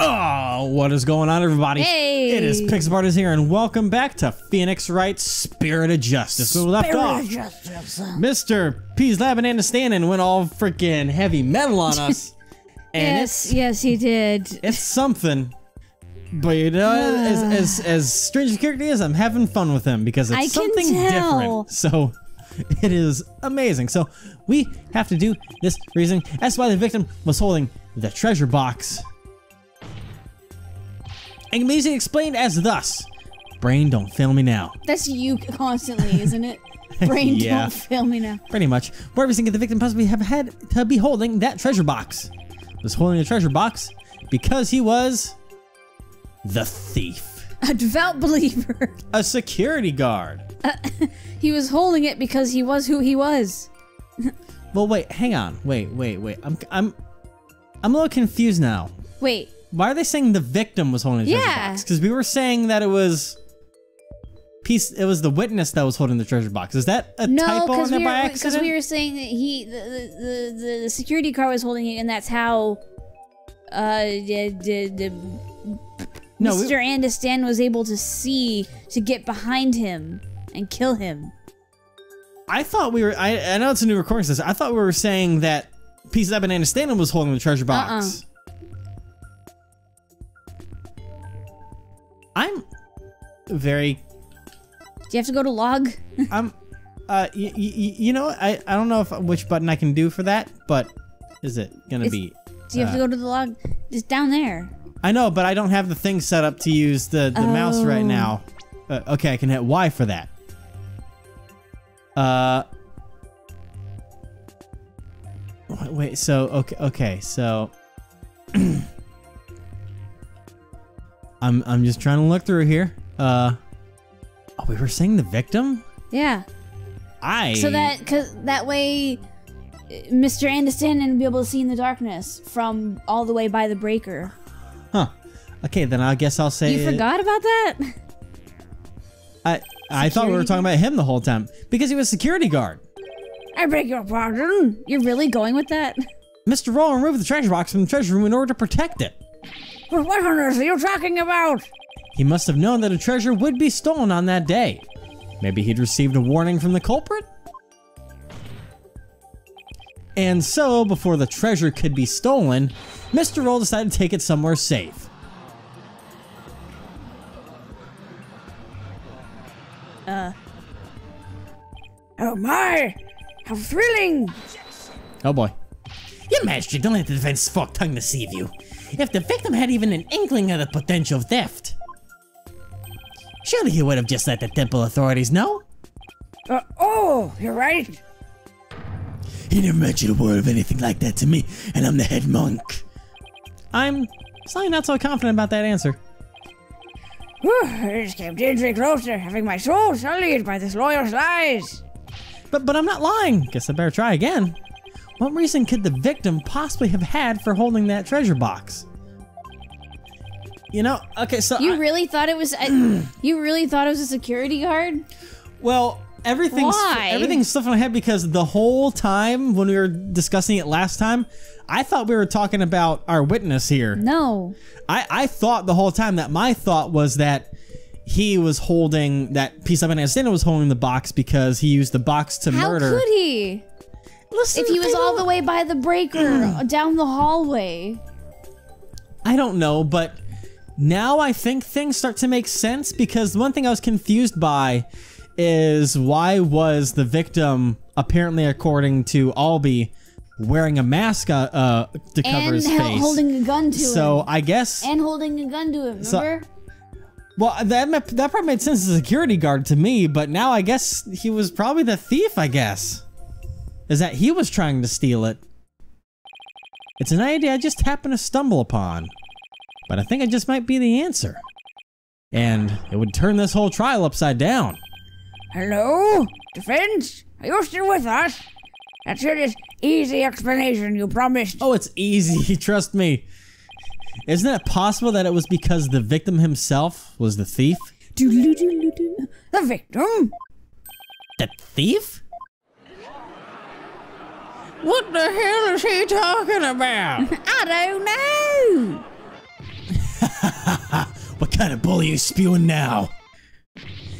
Oh, what is going on, everybody? Hey! It is Pixbarters here, and welcome back to Phoenix Wright's Spirit of Justice. Where we left off, Mr. P's Lab and Stanton went all freaking heavy metal on us. And yes, he did. It's something. But you know, as strange a character is, I'm having fun with him because it's something different. So it is amazing. So we have to do this reasoning. That's why the victim was holding the treasure box. And can be easily explained as thus. Brain, don't fail me now. That's you constantly, isn't it? Brain, Yeah. don't fail me now. Pretty much. Where we think the victim possibly have had to be holding that treasure box. Was holding the treasure box because he was the thief. A devout believer. A security guard. He was holding it because he was who he was. Well, wait, hang on. Wait. I'm a little confused now. Wait. Why are they saying the victim was holding the treasure box? Because we were saying that it was the witness that was holding the treasure box. Is that a typo on there by accident? Because we were saying that the security guard was holding it, and that's how Mr. Andestan was able to see to get behind him and kill him. I thought we were. I know it's a new recording system. I thought we were saying that Peace Lab and Andestan was holding the treasure box. I'm very. Do you have to go to log? You know, I don't know which button I can do for that, but is it gonna be? Do you have to go to the log? It's down there. I know, but I don't have the thing set up to use the mouse right now. Okay, I can hit Y for that. Wait. So okay. So. I'm just trying to look through here. Oh, we were saying the victim? Yeah. So that way, Mr. Andestan would be able to see in the darkness from all the way by the breaker. Huh. Okay, then I guess I'll say. You forgot about that? I thought we were talking about him the whole time because he was a security guard. I beg your pardon. You're really going with that? Mr. Roll removed the treasure box from the treasure room in order to protect it. But what on earth are you talking about? He must have known that a treasure would be stolen on that day. Maybe he'd received a warning from the culprit? And so, before the treasure could be stolen, Mr. Roll decided to take it somewhere safe. Oh my! How thrilling! Oh boy. Your Majesty, don't let the defense fork tongue deceive you. If the victim had even an inkling of the potential theft, surely he would have just let the temple authorities know. Oh, you're right. He never mentioned a word of anything like that to me, and I'm the head monk. I'm slightly not so confident about that answer. I just came dangerously closer, having my soul sullied by this lawyer's lies. But I'm not lying. Guess I better try again. What reason could the victim possibly have had for holding that treasure box? You know, okay, so you really thought it was you really thought it was a security guard? Well, everything's stuff in my head because the whole time when we were discussing it last time, I thought we were talking about our witness here. No. I thought the whole time that my thought was that he was holding that piece of Anastasia was holding the box because he used the box to murder. How could he? Listen, if he was all the way by the breaker down the hallway. I don't know, but now I think things start to make sense because the one thing I was confused by is why was the victim, apparently according to Ahlbi, wearing a mask to cover his face. And holding a gun to him. So I guess... And holding a gun to him, remember? Well, that probably made sense as a security guard to me, but now I guess he was probably the thief, I guess. Is that he was trying to steal it. It's an idea I just happened to stumble upon. But I think it just might be the answer. And it would turn this whole trial upside down. Hello? Defense? Are you still with us? That's an easy explanation you promised. Oh, it's easy, trust me. Isn't it possible that it was because the victim himself was the thief? The victim? The thief? What the hell is he talking about? I don't know. What kind of bull are you spewing now?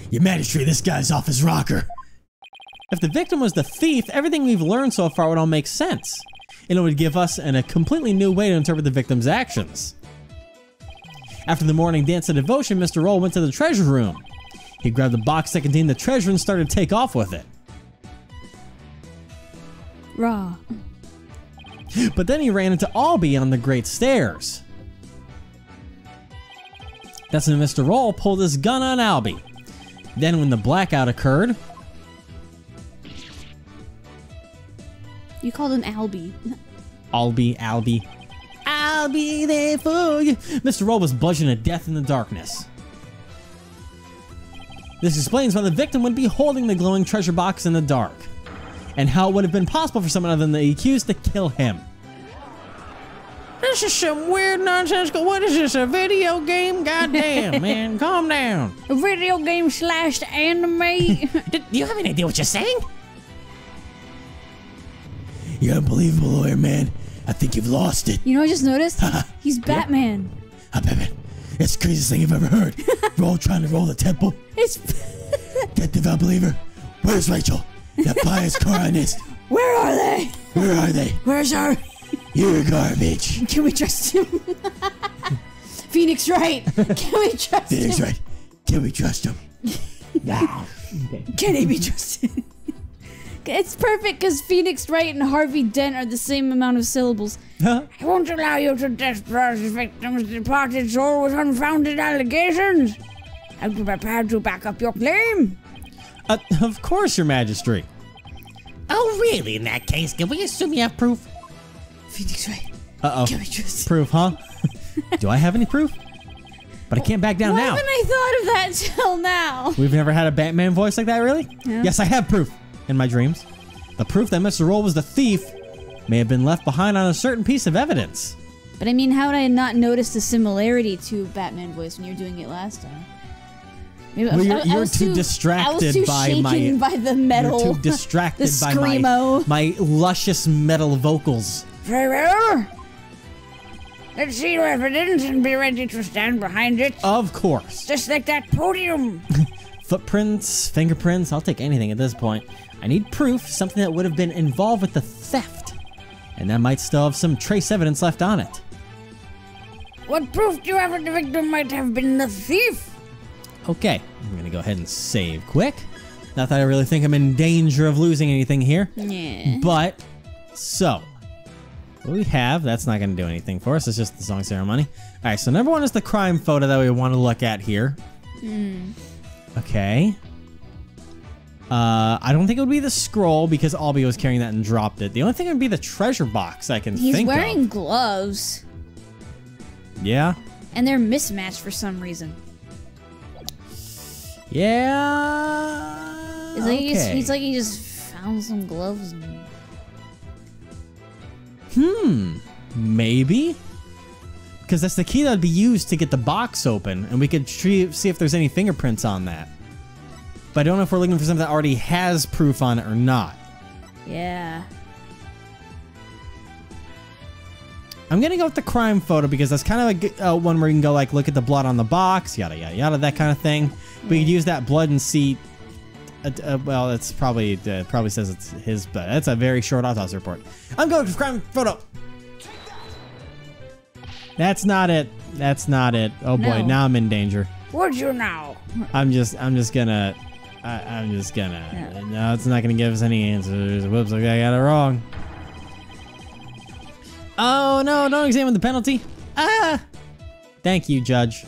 Your Majesty, this guy's off his rocker. If the victim was the thief, everything we've learned so far would all make sense. And it would give us a completely new way to interpret the victim's actions. After the morning dance of devotion, Mr. Roll went to the treasure room. He grabbed the box that contained the treasure and started to take off with it. Raw. But then he ran into Ahlbi on the Great Stairs. That's when Mr. Roll pulled his gun on Ahlbi. Then when the blackout occurred... You called him Ahlbi. Ahlbi. I'll be there for you. Mr. Roll was bludgeoned to death in the darkness. This explains why the victim would be holding the glowing treasure box in the dark, and how it would have been possible for someone other than the accused to kill him. This is some weird nonsense. What is this, a video game? Goddamn, man, calm down. A video game / anime? Do you have any idea what you're saying? You're unbelievable, lawyer man. I think you've lost it. You know what I just noticed? He's Batman. I'm Batman. That's the craziest thing I've ever heard. Roll trying to roll the temple. It's... That devout believer. Where's Rachel? That pious Coranist. Where are they? Where are they? Where's our... You're garbage. Can we trust him? Phoenix Wright. Can we trust him? Phoenix Wright. Can we trust him? No. Okay. Can he be trusted? It's perfect because Phoenix Wright and Harvey Dent are the same amount of syllables. Huh? I won't allow you to discharge the victim's departed soul with unfounded allegations. Are you prepared to back up your claim? Of course, Your Majesty. Oh, really? In that case, can we assume you have proof? Phoenix Wright. Uh-oh. Can we trust Proof, huh? Do I have any proof? But I can't back down Why now. haven't I thought of that till now? We've never had a Batman voice like that, really? Yeah. Yes, I have proof. In my dreams. The proof that Mr. Roll was the thief may have been left behind on a certain piece of evidence. But I mean, how would I not notice the similarity to Batman voice when you were doing it last time? Maybe Well, you're too distracted by the metal. You're too distracted the by screamo. my luscious metal vocals. Very well. Let's see your evidence and be ready to stand behind it. Of course. Just like that podium. Footprints, fingerprints, I'll take anything at this point. I need proof, something that would have been involved with the theft. And that might still have some trace evidence left on it. What proof do you have that the victim might have been the thief? Okay, I'm gonna go ahead and save quick. Not that I really think I'm in danger of losing anything here. Yeah. But, so, what we have, that's not gonna do anything for us, it's just the song ceremony. Alright, so number one is the crime photo that we want to look at here. Okay. I don't think it would be the scroll because Ahlbi was carrying that and dropped it. The only thing would be the treasure box I can think of. He's wearing gloves. Yeah? And they're mismatched for some reason. Yeah. It's like okay. he's like he just found some gloves. And... Maybe? Because that's the key that would be used to get the box open, and we could see if there's any fingerprints on that. But I don't know if we're looking for something that already has proof on it or not. Yeah. I'm gonna go with the crime photo because that's kind of a one where you can go like look at the blood on the box, yada yada yada, that kind of thing. We could use that blood and see. Well, it's probably says it's his, but that's a very short autopsy report. I'm going with crime photo. That's not it. That's not it. Oh boy, No. now I'm in danger. Would you now? I'm just gonna. Yeah. No, it's not gonna give us any answers. Whoops, I got it wrong. Oh no! Don't examine the penalty. Ah! Thank you, Judge.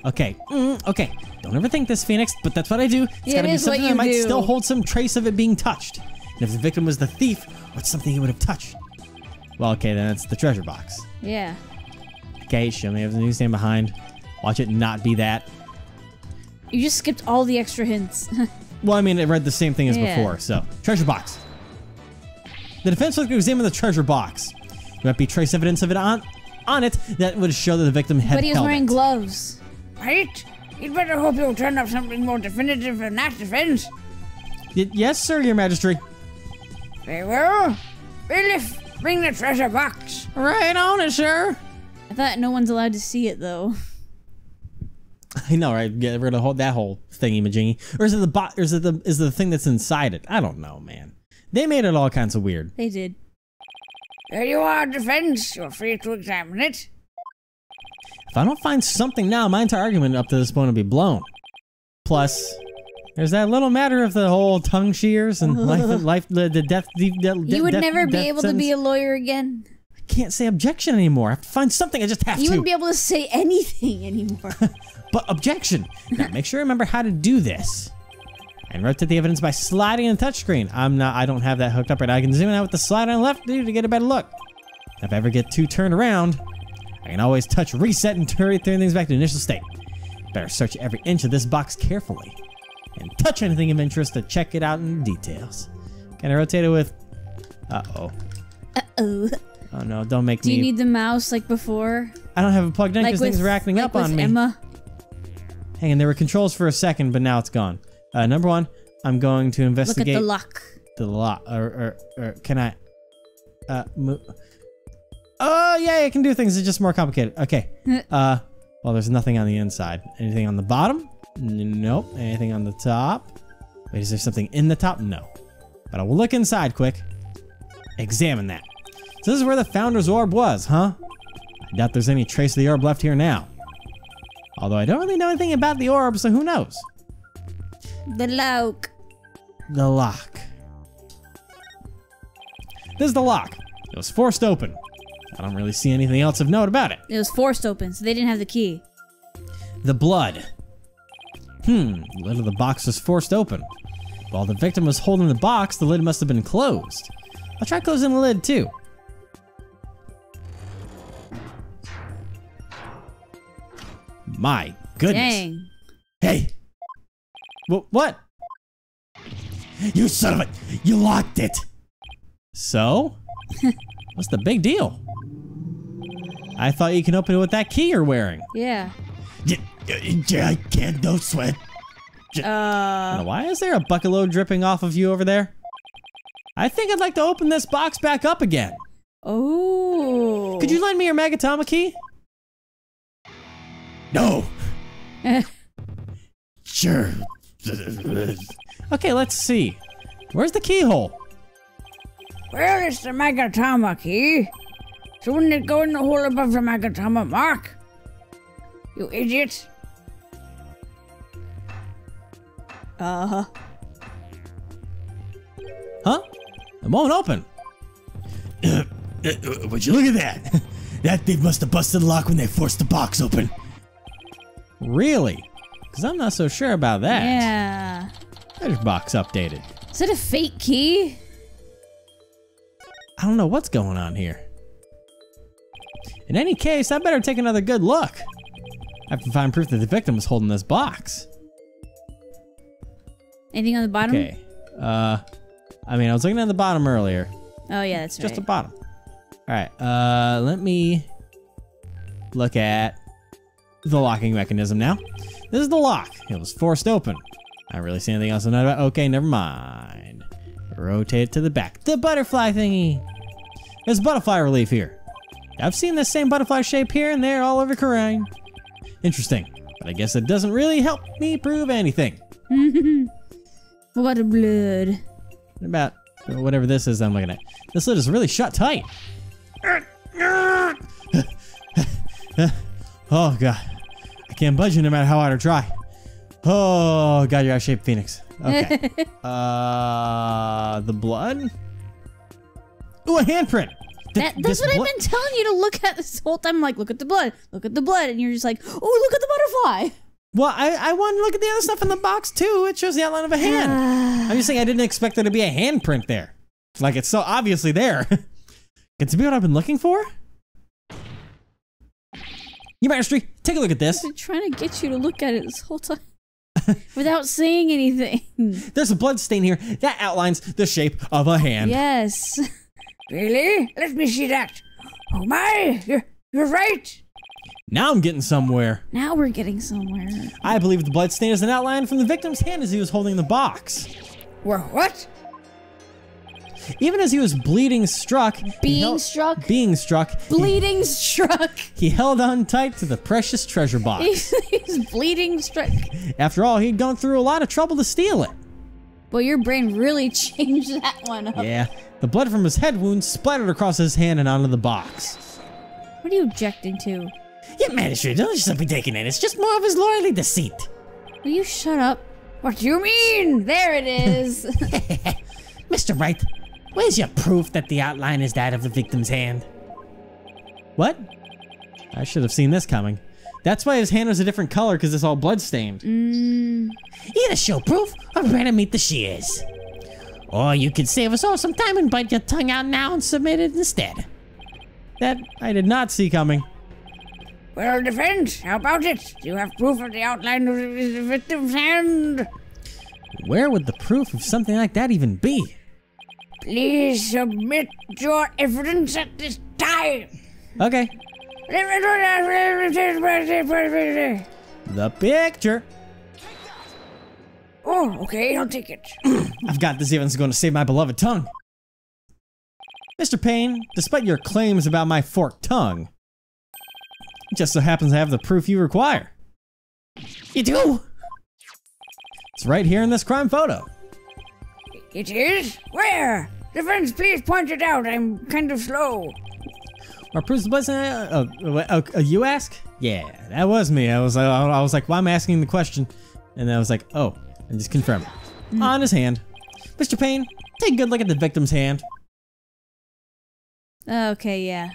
Okay. Okay. Don't ever think this, Phoenix, but that's what I do. It's gotta be something that might still hold some trace of it being touched. And if the victim was the thief, what's something he would have touched? Well, okay, then it's the treasure box. Yeah. Okay, show me everything you stand behind. Watch it not be that. You just skipped all the extra hints. Well, I mean, it read the same thing as Yeah. before, so. Treasure box. The defense was going to examine the treasure box. There might be trace evidence of it on it that would show that the victim had held it. But he was wearing gloves. Right? You'd better hope you'll turn up something more definitive than that defense. Yes, sir, Your Majesty. Very well. Bailiff, bring the treasure box. Right on it, sir. I thought no one's allowed to see it, though. I know, right? Get rid of that whole thingy-majingy. Or is it the thing that's inside it? I don't know, man. They made it all kinds of weird. They did. There you are, defense. You're free to examine it. If I don't find something now, my entire argument up to this point will be blown. Plus, there's that little matter of the whole tongue shears and the death. You would never be able to be a lawyer again. I can't say objection anymore. I have to find something. I just have to. You wouldn't be able to say anything anymore. But objection. Now, make sure you remember how to do this. And rotate the evidence by sliding in the touchscreen. I don't have that hooked up right now. I can zoom in out with the slide on the left to get a better look. If I ever get too turned around, I can always touch reset and turn things back to initial state. Better search every inch of this box carefully. And touch anything of interest to check it out in details. Can I rotate it with... Uh-oh. Uh-oh. Oh no, don't make me... Do you need the mouse like before? I don't have it plugged in because things are acting up on me. Emma? Hang on, there were controls for a second, but now it's gone. Number one, I'm going to investigate... Look at the lock. The lock. Or can I... move... Oh, yeah, I can do things. It's just more complicated. Okay. Well, there's nothing on the inside. Anything on the bottom? Nope. Anything on the top? Wait, is there something in the top? No. But I will look inside quick. Examine that. So this is where the Founder's Orb was, huh? I doubt there's any trace of the orb left here now. Although I don't really know anything about the orb, so who knows? The lock. The lock. This is the lock. It was forced open. I don't really see anything else of note about it. It was forced open, so they didn't have the key. The blood. The lid of the box was forced open. While the victim was holding the box, the lid must have been closed. I'll try closing the lid too. My goodness. Dang. Hey! What? You son of a... You locked it! So? What's the big deal? I thought you can open it with that key you're wearing. Yeah. I can't, no sweat. Why is there a bucket load dripping off of you over there? I think I'd like to open this box back up again. Oh. Could you lend me your Magatama key? No. Sure. Okay, let's see. Where's the keyhole? Well, it's the Magatama key. So wouldn't it go in the hole above the Magatama mark? You idiot. Uh-huh. Huh? It won't open. Would you look at that? That thief must have busted the lock when they forced the box open. Really? Because I'm not so sure about that. Yeah. There's box updated. Is it a fake key? I don't know what's going on here. In any case, I better take another good look. I have to find proof that the victim was holding this box. Anything on the bottom? Okay. I mean, I was looking at the bottom earlier. Oh yeah, that's right. Just the bottom. Alright, let me look at the locking mechanism now. This is the lock. It was forced open. I don't really see anything else to know about. Okay, never mind. Rotate it to the back. The butterfly thingy. There's butterfly relief here. I've seen this same butterfly shape here and there all over Korean. Interesting, but I guess it doesn't really help me prove anything. What a blood. What about whatever this is I'm looking at? This lid is really shut tight. Oh god, I can't budge no matter how hard I try. Oh god, you're out of shape, Phoenix. Okay. The blood? Ooh, a handprint. That's what I've been telling you to look at this whole time. I'm like, look at the blood, and you're just like, oh, look at the butterfly. Well, I wanted to look at the other stuff in the box too. It shows the outline of a hand. I'm just saying I didn't expect there to be a handprint there. Like, it's so obviously there. Can it be what I've been looking for? Your Majesty, take a look at this. I've been trying to get you to look at it this whole time without saying anything. There's a blood stain here that outlines the shape of a hand. Yes. Really? Let me see that. Oh my, you're right. Now I'm getting somewhere. Now we're getting somewhere. I believe the blood stain is an outline from the victim's hand as he was holding the box. What? Even as he was bleeding struck... Being struck? Being struck. Bleeding struck. He held on tight to the precious treasure box. He's bleeding struck. After all, he'd gone through a lot of trouble to steal it. Well, your brain really changed that one up. Yeah. The blood from his head wound splattered across his hand and onto the box. What are you objecting to? Yeah, magistrate, don't just be taking it. It's just more of his loyalty deceit. Will you shut up? What do you mean? There it is. Mr. Wright, where's your proof that the outline is that of the victim's hand? What? I should have seen this coming. That's why his hand was a different color, because it's all blood-stained. Either show proof, or better meet the shears. Or you could save us all some time and bite your tongue out now and submit it instead. That I did not see coming. Well, defense, how about it? Do you have proof of the outline of the victim's hand? Where would the proof of something like that even be? Please submit your evidence at this time. Okay. The picture. Oh, okay, I'll take it. I've got this evidence going to save my beloved tongue. Mr. Payne, despite your claims about my forked tongue, it just so happens I have the proof you require. You do? It's right here in this crime photo. It is? Where? Defense, please point it out. I'm kind of slow. Our proof was you ask? Yeah, that was me. I was like, well, I'm asking the question, and I was like, oh, and just confirm it. On his hand. Mr. Payne, take a good look at the victim's hand. Okay, yeah.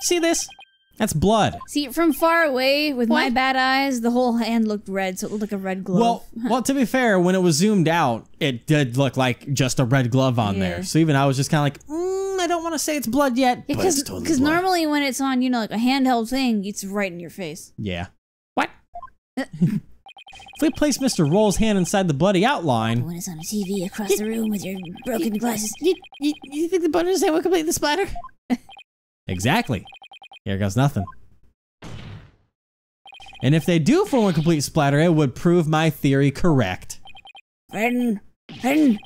See this? That's blood. See, from far away, with my bad eyes, the whole hand looked red, so it looked like a red glove. Well, to be fair, when it was zoomed out, it did look like just a red glove on there. So even I was just kind of like, I don't want to say it's blood yet, but it's totally blood. Normally when it's on, you know, like a handheld thing, it's right in your face. Yeah. What? If we place Mr. Roll's hand inside the bloody outline... When it's on a TV across the room with your broken glasses, you think the buttons will complete the splatter? Exactly. Here goes nothing. And if they do form a complete splatter, it would prove my theory correct. Then, the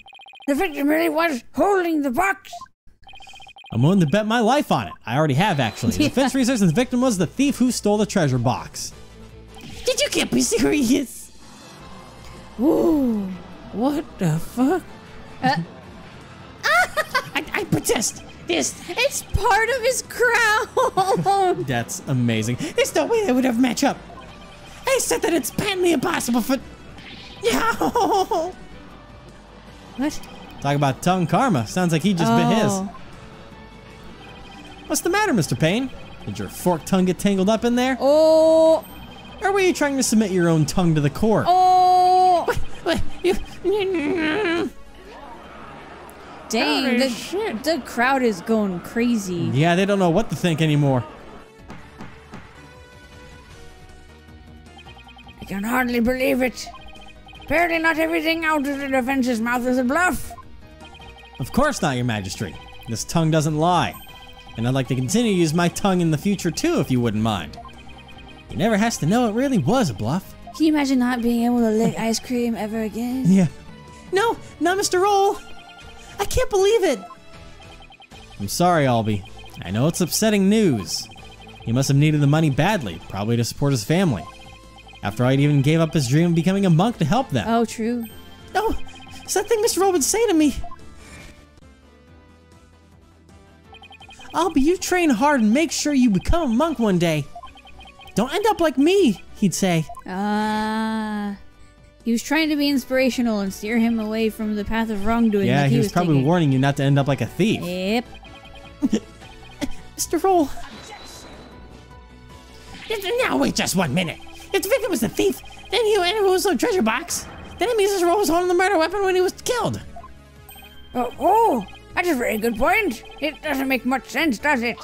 victim really was holding the box. I'm willing to bet my life on it. I already have, actually. The defense research the victim was the thief who stole the treasure box. Did you can't be serious? Ooh, what the fuck? I protest. It's part of his crown. That's amazing. There's no way they would ever match up. I said that it's patently impossible for... No. What? Talk about tongue karma. Sounds like he just bit his. What's the matter, Mr. Payne? Did your forked tongue get tangled up in there? Oh. Or were you trying to submit your own tongue to the court? Oh. What? Dang, the crowd is going crazy. Yeah, they don't know what to think anymore. I can hardly believe it. Apparently not everything out of the defense's mouth is a bluff. Of course not, Your Majesty. This tongue doesn't lie. And I'd like to continue to use my tongue in the future too, if you wouldn't mind. He never has to know it really was a bluff. Can you imagine not being able to lick ice cream ever again? Yeah. No, not Mr. Roll. I can't believe it. I'm sorry, Ahlbi. I know it's upsetting news. He must have needed the money badly, probably to support his family. After all, he even gave up his dream of becoming a monk to help them. Oh, true. No, it's that thing Mr. Roll would say to me. Ahlbi, you train hard and make sure you become a monk one day. Don't end up like me, he'd say. He was trying to be inspirational and steer him away from the path of wrongdoing. Yeah, he was probably warning you not to end up like a thief. Yep. Mr. Roll. Now wait just 1 minute. If the victim was the thief, then he was a treasure box. Then it means Mr. Roll was holding the murder weapon when he was killed. Oh, that's a very good point. It doesn't make much sense, does it?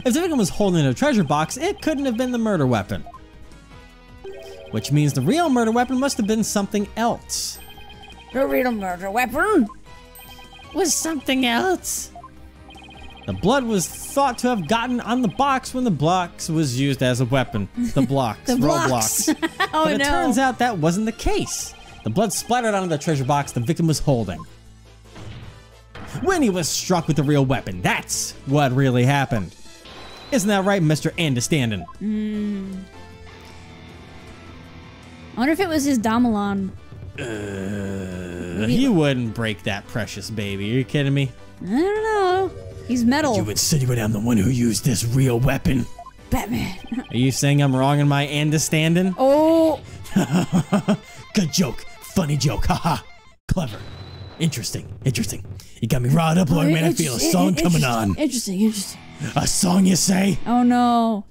If the victim was holding a treasure box, it couldn't have been the murder weapon. Which means the real murder weapon must have been something else. The real murder weapon? Was something else? The blood was thought to have gotten on the box when the box was used as a weapon. The blocks. The blocks. Oh, but it turns out that wasn't the case. The blood splattered onto the treasure box the victim was holding. when he was struck with the real weapon. That's what really happened. Isn't that right, Mr. Understanding? I wonder if it was his Damalon. He wouldn't break that precious baby. Are you kidding me? I don't know. He's metal. You insinuate I'm the one who used this real weapon? Batman. Are you saying I'm wrong in my understanding? Oh. Good joke. Funny joke. Haha. Clever. Interesting. You got me riled up, Lord, man. I feel a song coming on. Interesting. A song, you say? Oh, no.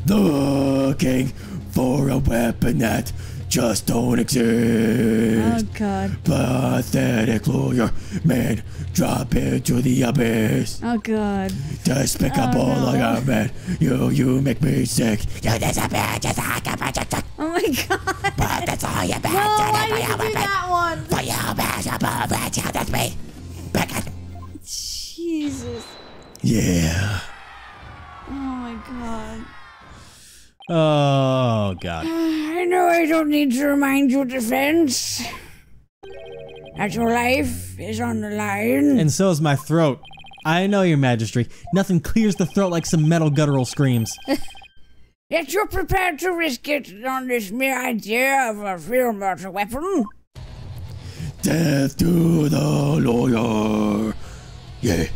Looking for a weapon that just don't exist. Oh, God. Pathetic lawyer, man, drop into the abyss. Oh, God. Despicable lawyer, man, you make me sick. You disappear just like a bunch of truck. Oh, my God. But that's all you No, why did you do that one? For you, miserable wretch, that's me. Back at Jesus. Yeah. Oh, my God. Oh, God. I know I don't need to remind you, Defense, that your life is on the line. And so is my throat. I know, Your Majesty. Nothing clears the throat like some metal guttural screams. Yet you're prepared to risk it on this mere idea of a real murder weapon? Death to the lawyer. Yeah.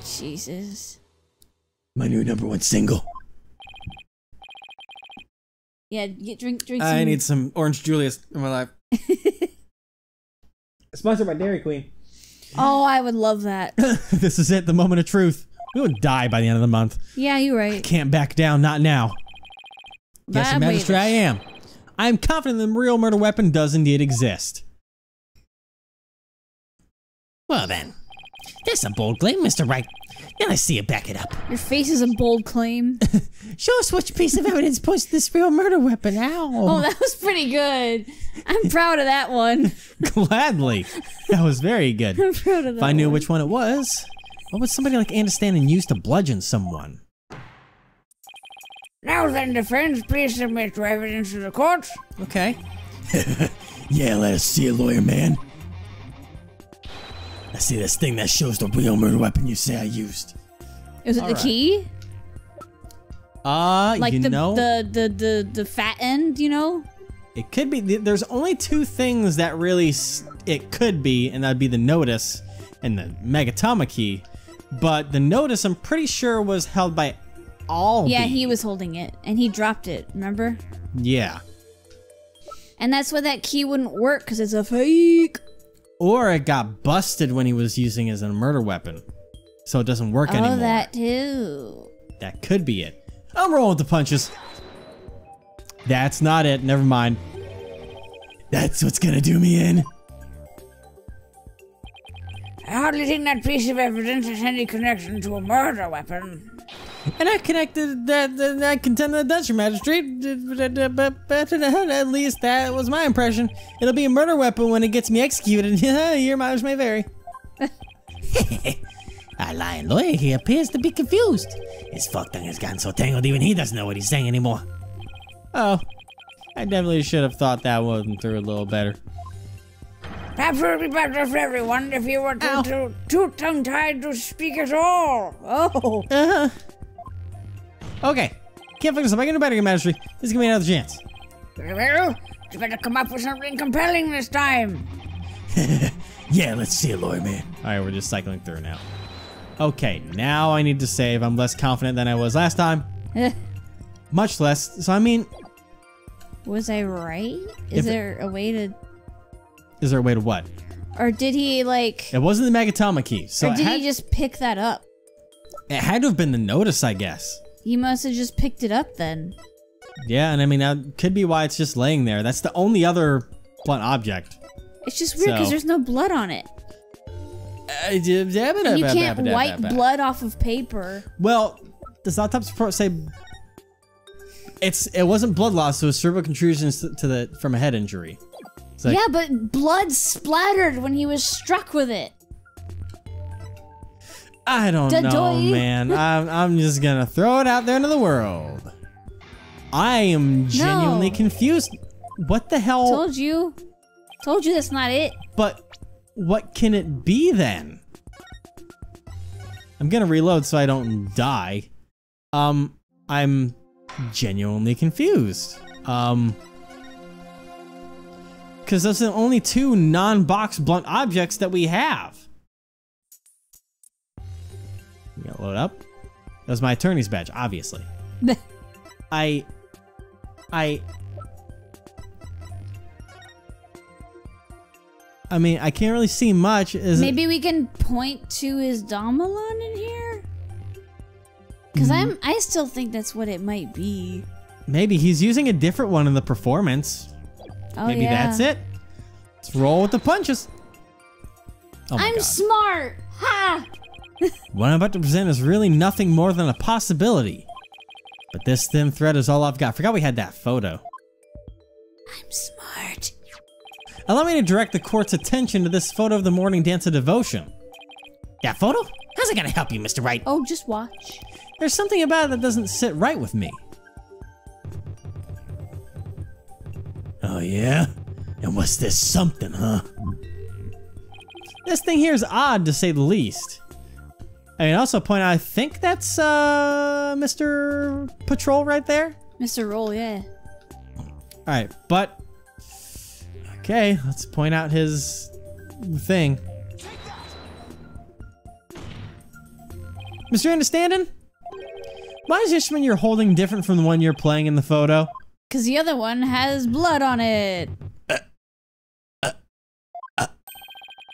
Jesus. My new #1 single. Yeah, drink some. I need some Orange Julius in my life. Sponsored by Dairy Queen. Oh, I would love that. This is it, the moment of truth. We would die by the end of the month. Yeah, you're right. Can't back down, not now. Yes, Your Majesty, I am. I am confident the real murder weapon does indeed exist. Well then, there's a bold claim, Mr. Wright. Now I see you back it up. Your face is a bold claim. Show us which piece of evidence points to this real murder weapon. Ow. Oh, that was pretty good. I'm proud of that one. Gladly. That was very good. I'm proud of that If I knew one. which one it was, what would somebody like Anderson use to bludgeon someone? Now then, Defense, please submit your evidence to the court. Okay. Yeah, let us see it, lawyer man. I see this thing that shows the real murder weapon you say I used. Is it the key? Like you the, know, the fat end, you know? it could be. There's only two things that really it could be, and that'd be the notice and the Megatama key. But the notice, I'm pretty sure, was held by Ahlbi. Yeah, he was holding it, and he dropped it, remember? Yeah. And that's why that key wouldn't work, because it's a fake. Or it got busted when he was using it as a murder weapon. So it doesn't work anymore. Oh, that too. That could be it. I'm rolling with the punches. That's not it. Never mind. That's what's gonna do me in. I hardly think that piece of evidence has any connection to a murder weapon. And I connected that I contend that does, Your Majesty. At least that was my impression. It'll be a murder weapon when it gets me executed. Your mileage may vary. Our lying lawyer here appears to be confused. His fuck tongue has gotten so tangled even he doesn't know what he's saying anymore. Oh, I definitely should have thought that one through a little better. Perhaps it would be better for everyone if you were too tongue-tied to speak at all. Oh. Okay, can't figure this out. I can do better, Your Majesty. Please give me another chance. Very well. You better come up with something compelling this time. Yeah, let's see it, lawyer man. All right, we're just cycling through now. Okay, now I need to save. I'm less confident than I was last time. Much less. So, I mean... Was I right? Is there a way to... Is there a way to what? Or did he, like... It wasn't the Megatama key. So or did he just pick that up? It had to have been the notice, I guess. He must have just picked it up then. Yeah, and I mean, that could be why it's just laying there. That's the only other blunt object. It's just weird because there's no blood on it. And you can't wipe blood off of paper. Well, does the autopsy report say it wasn't blood loss, so it was cerebral contusions from a head injury. Like, yeah, but blood splattered when he was struck with it. I don't know, man. I'm just gonna throw it out there into the world. I am genuinely confused. What the hell? Told you that's not it. But what can it be then? I'm gonna reload so I don't die. I'm genuinely confused. Because those are the only two non-box blunt objects that we have. We gotta load up. That was my attorney's badge, obviously. I mean, I can't really see much. Maybe we can point to his Domalon in here? Because I still think that's what it might be. Maybe he's using a different one in the performance. Oh, Maybe that's it. Let's roll with the punches. Oh my I'm God. smart. Ha! What I'm about to present is really nothing more than a possibility. But this thin thread is all I've got. Forgot we had that photo. I'm smart. Allow me to direct the court's attention to this photo of the morning dance of devotion. That photo? How's it gonna help you, Mr. Wright? Oh, just watch. There's something about it that doesn't sit right with me. Oh, yeah? And what's this something, huh? This thing here is odd, to say the least. I mean, also point out, I think that's Mr. Patrol right there. Mr. Roll, yeah. All right, but okay, let's point out his thing. Mr. Understanding? Why is this one you're holding different from the one you're playing in the photo? Because the other one has blood on it.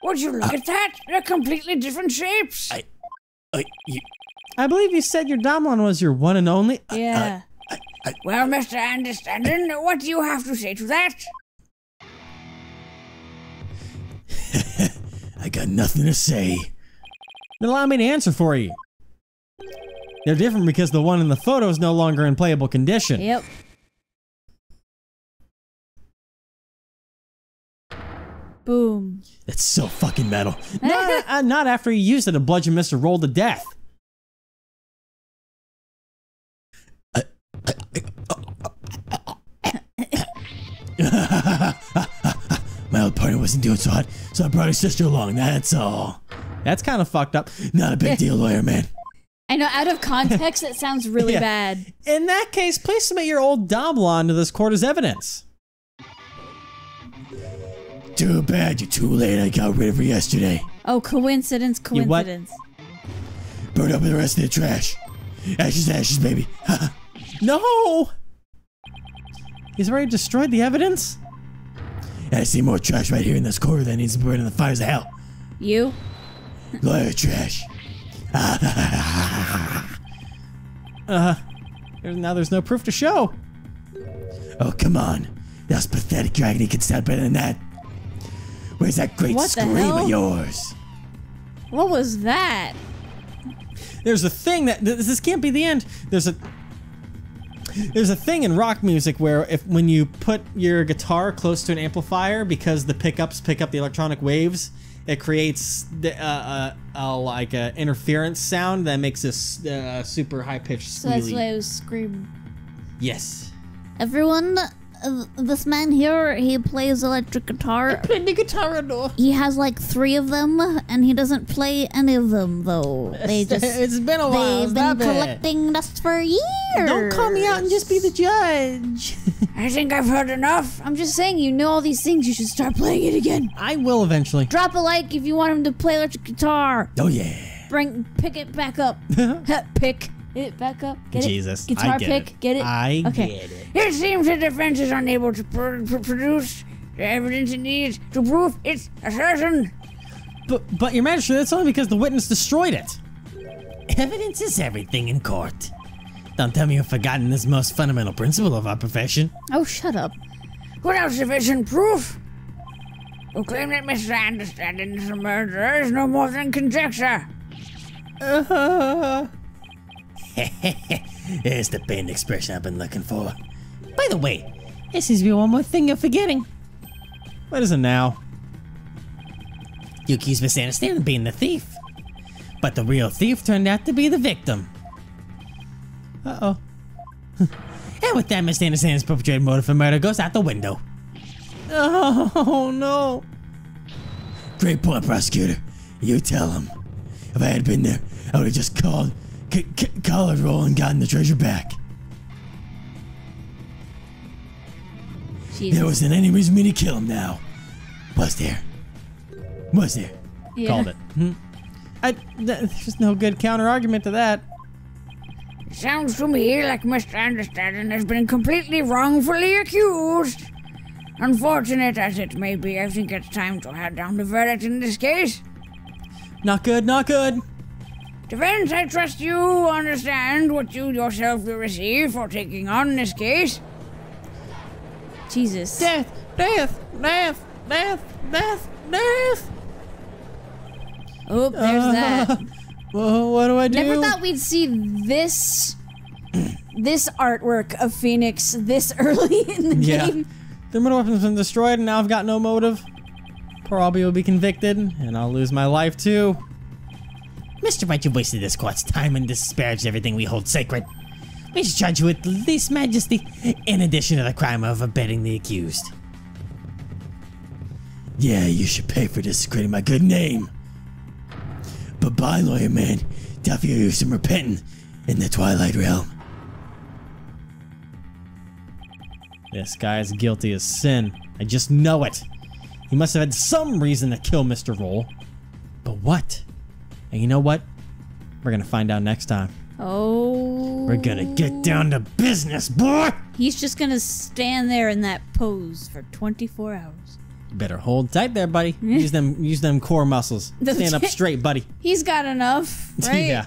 Would you look at that? They're completely different shapes. I believe you said your Domlon was your one and only. Yeah. Well, Mr. Understanding, what do you have to say to that? I got nothing to say. Then allow me to answer for you. They're different because the one in the photo is no longer in playable condition. Yep. Boom. It's so fucking metal. Not after you used it to bludgeon Mr. Roll to death. My old partner wasn't doing so hot, so I brought his sister along, that's all. That's kind of fucked up. Not a big deal, lawyer man. I know, out of context, it sounds really Yeah. bad. In that case, please submit your old Domlon to this court as evidence. Too bad, you're too late. I got rid of her yesterday. Oh, coincidence, You what? coincidence. Burned up with the rest of the trash. Ashes, ashes, baby. No! He's already destroyed the evidence? And I see more trash right here in this corner that needs to be burned in the fires of hell. You? Lawyer trash. Now there's no proof to show. Oh, come on. That was pathetic. Your agony could sound better than that. Where's that great What the scream hell? of yours? What was that? There's a thing that this can't be the end. There's a thing in rock music where when you put your guitar close to an amplifier, because the pickups pick up the electronic waves, it creates like a interference sound that makes this super high pitched So that's squealy. why I was screaming. Yes. Everyone, this man here, he plays electric guitar. Play the guitar, no. He has like 3 of them, and he doesn't play any of them though. They just It's been a while. they've Stop been it. collecting dust for years. Don't call me out and just be the judge. I think I've heard enough. I'm just saying, you know all these things. You should start playing it again. I will eventually. Drop a like if you want him to play electric guitar. Oh, yeah. Pick it back up. Pick it back up. Get Jesus, it? Guitar I get pick. it. Get it? I Okay. get it. It seems the defense is unable to produce the evidence it needs to prove its assertion. But Your Majesty, that's only because the witness destroyed it. Evidence is everything in court. Don't tell me you've forgotten this most fundamental principle of our profession. Oh, shut up. Without sufficient proof, to claim that Mr. Understanding is a murderer is no more than conjecture. There's the pained expression I've been looking for. By the way, there seems to be one more thing you're forgetting. What is it now? You accuse Mr. Understanding of being the thief. But the real thief turned out to be the victim. Uh-oh. And with that, Mr. Understanding's perpetrated motive for murder goes out the window. Oh, no. Great point, prosecutor. You tell him. If I had been there, I would have just collared Roll and gotten the treasure back. Jesus. There wasn't any reason for me to kill him now. Was there? Was there? Yeah. Called it. There's no good counter argument to that. It sounds to me like Mr. Anderson has been completely wrongfully accused. Unfortunate as it may be, I think it's time to hand down the verdict in this case. Not good, not good. Defense, I trust you understand what you yourself will receive for taking on this case. Jesus. Death, death, death, death, death, death. Oh, there's that. Well, what do I do? Never thought we'd see this artwork of Phoenix this early in the game. The murder weapon's been destroyed and now I've got no motive. Poor Ahlbi will be convicted and I'll lose my life too. Mr. Wright, you wasted this court's time and disparaged everything we hold sacred. We should charge you with lese majesty in addition to the crime of abetting the accused. Yeah, you should pay for discrediting my good name. But bye, lawyer man. Definitely do some repenting in the Twilight Realm. This guy is guilty as sin. I just know it. He must have had some reason to kill Mr. Roll. But what? And you know what? We're gonna find out next time. Oh. We're gonna get down to business, boy! He's just gonna stand there in that pose for 24 hours. You better hold tight there, buddy. Use them core muscles. Stand up straight, buddy. He's got enough, right? Yeah.